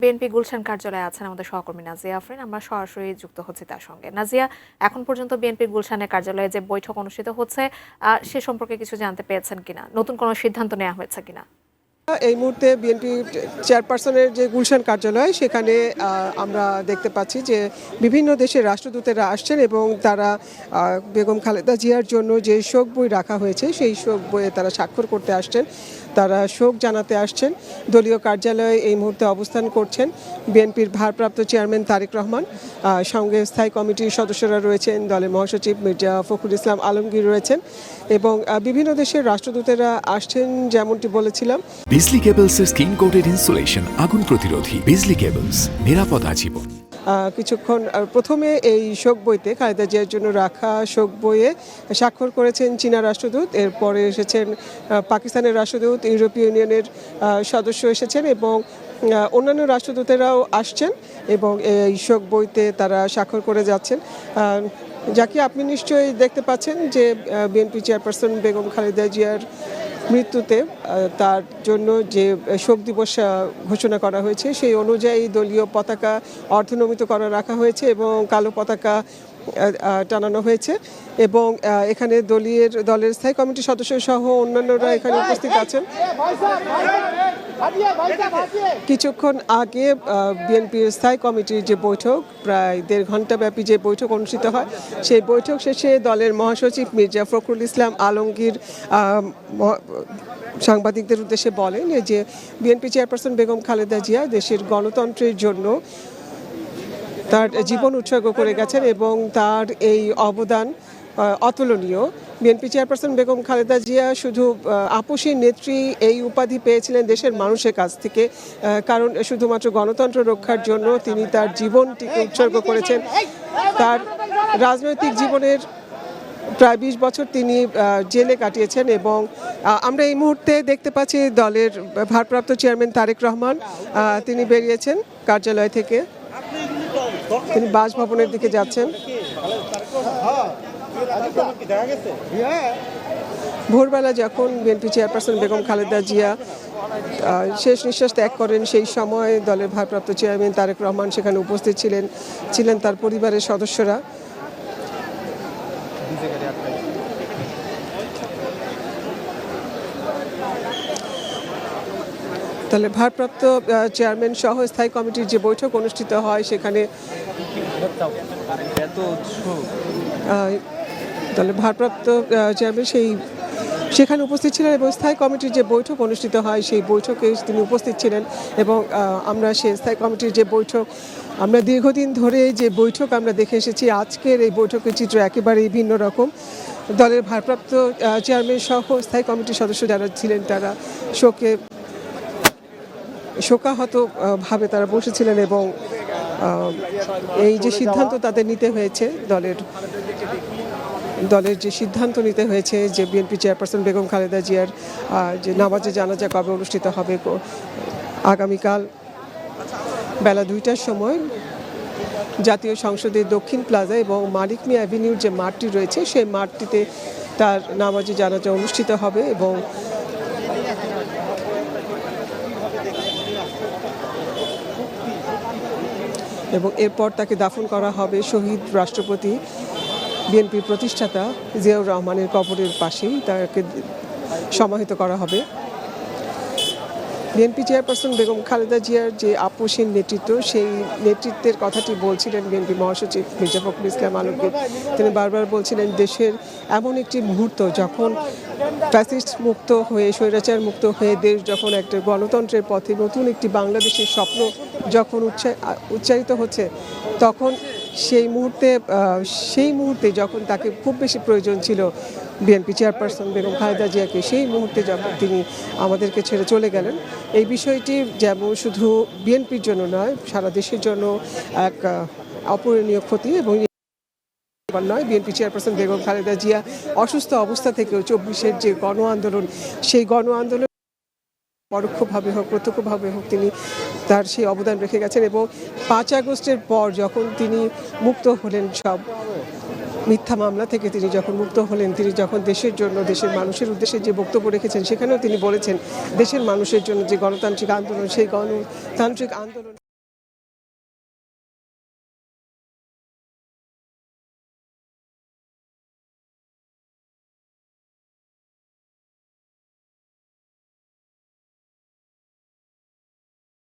BNP Gulshan কার্যালয়ে আছেন আমাদের সহকর্মী নাজিয়া আফরিন। আমরা সরাসরি যুক্ত হচ্ছি তার সঙ্গে। নাজিয়া, এখন পর্যন্ত বিএনপি গুলশানের কার্যালয়ে যে বৈঠক অনুষ্ঠিত হচ্ছে সে সম্পর্কে কিছু জানতে পেরেছেন কিনা, নতুন কোনো সিদ্ধান্ত নেওয়া হয়েছে কিনা? এই মুহূর্তে বিএনপি চেয়ারপারসনের যে গুলশান কার্যালয়, সেখানে আমরা দেখতে পাচ্ছি যে বিভিন্ন দেশের রাষ্ট্রদূতেরা আসছেন এবং তারা বেগম খালেদা জিয়ার জন্য যে শোক বই রাখা হয়েছে সেই শোক বইয়ে তারা স্বাক্ষর করতে আসছেন, তারা শোক জানাতে আসছেন। দলীয় কার্যালয়ে এই মুহূর্তে অবস্থান করছেন বিএনপির ভারপ্রাপ্ত চেয়ারম্যান তারেক রহমান, সঙ্গে স্থায়ী কমিটির সদস্যরা রয়েছেন, দলের মহাসচিব মির্জা ফখরুল ইসলাম আলমগীর রয়েছেন এবং বিভিন্ন দেশের রাষ্ট্রদূতেরা আসছেন। যেমনটি বলেছিলাম, বিজলি কেবলসের স্কিন কোটেড ইনসুলেশন আগুন প্রতিরোধী। বিজলি কেবলস, নিরাপদ আজীবন। কিছুক্ষণ প্রথমে এই শোক বইতে, খালেদা জিয়ার জন্য রাখা শোক বইয়ে স্বাক্ষর করেছেন চীনা রাষ্ট্রদূত, এরপরে এসেছেন পাকিস্তানের রাষ্ট্রদূত, ইউরোপীয় ইউনিয়নের সদস্য এসেছেন এবং অন্যান্য রাষ্ট্রদূতেরাও আসছেন এবং এই শোক বইতে তারা স্বাক্ষর করে যাচ্ছেন। যাকে আপনি নিশ্চয়ই দেখতে পাচ্ছেন যে বিএনপি চেয়ারপারসন বেগম খালেদা জিয়ার মৃত্যুতে তার জন্য যে শোক দিবস ঘোষণা করা হয়েছে সেই অনুযায়ী দলীয় পতাকা অর্ধনমিত করা রাখা হয়েছে এবং কালো পতাকা টানানো হয়েছে এবং এখানে দলের স্থায়ী কমিটির সদস্য সহ অন্যান্যরা এখানে উপস্থিত আছেন। কিছুক্ষণ আগে বিএনপির স্থায়ী কমিটির যে বৈঠক, প্রায় 1.5 ঘন্টা ব্যাপী যে বৈঠক অনুষ্ঠিত হয়, সেই বৈঠক শেষে দলের মহাসচিব মির্জা ফখরুল ইসলাম আলমগীর সাংবাদিকদের উদ্দেশ্যে বলেন যে বিএনপি চেয়ারপারসন বেগম খালেদা জিয়া দেশের গণতন্ত্রের জন্য তার জীবন উৎসর্গ করে গেছেন এবং তার এই অবদান অতুলনীয়। বিএনপি চেয়ারপারসন বেগম খালেদা জিয়া শুধু আপসী নেত্রী এই উপাধি পেয়েছিলেন দেশের মানুষের কাছ থেকে, কারণ শুধুমাত্র গণতন্ত্র রক্ষার জন্য তিনি তার জীবনটিকে উৎসর্গ করেছেন। তার রাজনৈতিক জীবনের প্রায় 20 বছর তিনি জেলে কাটিয়েছেন এবং আমরা এই মুহূর্তে দেখতে পাচ্ছি দলের ভারপ্রাপ্ত চেয়ারম্যান তারেক রহমান, তিনি বেরিয়েছেন কার্যালয় থেকে, তিনি বাসভবনের দিকে যাচ্ছেন। ভোরবেলা যখন বিএনপি চেয়ারপারসন বেগম খালেদা জিয়া শেষ নিঃশ্বাস ত্যাগ করেন, সেই সময় দলের ভারপ্রাপ্ত চেয়ারম্যান তারেক রহমান সেখানে উপস্থিত ছিলেন তার পরিবারের সদস্যরা। তাহলে ভারপ্রাপ্ত চেয়ারম্যান সহ স্থায়ী কমিটির যে বৈঠক অনুষ্ঠিত হয় সেখানে তাহলে ভারপ্রাপ্ত চেয়ারম্যান সেখানে উপস্থিত ছিলেন এবং স্থায়ী কমিটির যে বৈঠক অনুষ্ঠিত হয় সেই বৈঠকে তিনি উপস্থিত ছিলেন এবং আমরা সেই স্থায়ী কমিটির যে বৈঠক, আমরা দীর্ঘদিন ধরে যে বৈঠক আমরা দেখে এসেছি, আজকের এই বৈঠকের চিত্র একেবারেই ভিন্ন রকম। দলের ভারপ্রাপ্ত চেয়ারম্যান সহ স্থায়ী কমিটির সদস্য যারা ছিলেন তারা শোকাহত ভাবে তারা বসেছিলেন এবং এই যে সিদ্ধান্ত তাদের নিতে হয়েছে, দলের যে সিদ্ধান্ত নিতে হয়েছে যে বিএনপি চেয়ারপারসন বেগম খালেদা জিয়ার যে নামাজে জানাজা কবে অনুষ্ঠিত হবে, আগামীকাল বেলা 2টার সময় জাতীয় সংসদের দক্ষিণ প্লাজা এবং মালিক মিয়া অ্যাভিনিউর যে মাঠটি রয়েছে সেই মাঠটিতে তার নামাজে জানাজা অনুষ্ঠিত হবে এবং এরপর তাকে দাফন করা হবে শহীদ রাষ্ট্রপতি বিএনপির প্রতিষ্ঠাতা জিয়াউর রহমানের কবরের পাশেই তাকে সমাহিত করা হবে। বিএনপি চেয়ারপারসন বেগম খালেদা জিয়ার যে আপসীন নেতৃত্ব, সেই নেতৃত্বের কথাটি বলছিলেন বিএনপি মহাসচিব মির্জা ফখরুল ইসলাম আলমগীর। তিনি বারবার বলছিলেন দেশের এমন একটি মুহূর্ত যখন ফ্যাসিস্ট মুক্ত হয়ে, স্বৈরাচার মুক্ত হয়ে দেশ যখন একটা গণতন্ত্রের পথে নতুন একটি বাংলাদেশের স্বপ্ন যখন উচ্চারিত হচ্ছে, তখন সেই মুহূর্তে যখন তাকে খুব বেশি প্রয়োজন ছিল বিএনপি চেয়ারপারসন বেগম খালেদা জিয়াকে, সেই মুহূর্তে যখন তিনি আমাদেরকে ছেড়ে চলে গেলেন, এই বিষয়টি যেমন শুধু বিএনপির জন্য নয়, সারা দেশের জন্য এক অপূরণীয় ক্ষতি। এবং নয়, বিএনপি চেয়ারপারসন বেগম খালেদা জিয়া অসুস্থ অবস্থা থেকেও 24-এর যে গণ আন্দোলন, সেই গণ আন্দোলন পরোক্ষভাবে হোক প্রত্যক্ষভাবে হোক তিনি তার সেই অবদান রেখে গেছেন এবং 5 আগস্টের পর যখন তিনি মুক্ত হলেন, সব মিথ্যা মামলা থেকে তিনি যখন মুক্ত হলেন, তিনি যখন দেশের জন্য, দেশের মানুষের উদ্দেশ্যে যে বক্তব্য রেখেছেন, সেখানেও তিনি বলেছেন দেশের মানুষের জন্য যে গণতান্ত্রিক আন্দোলন, সেই গণতান্ত্রিক আন্দোলন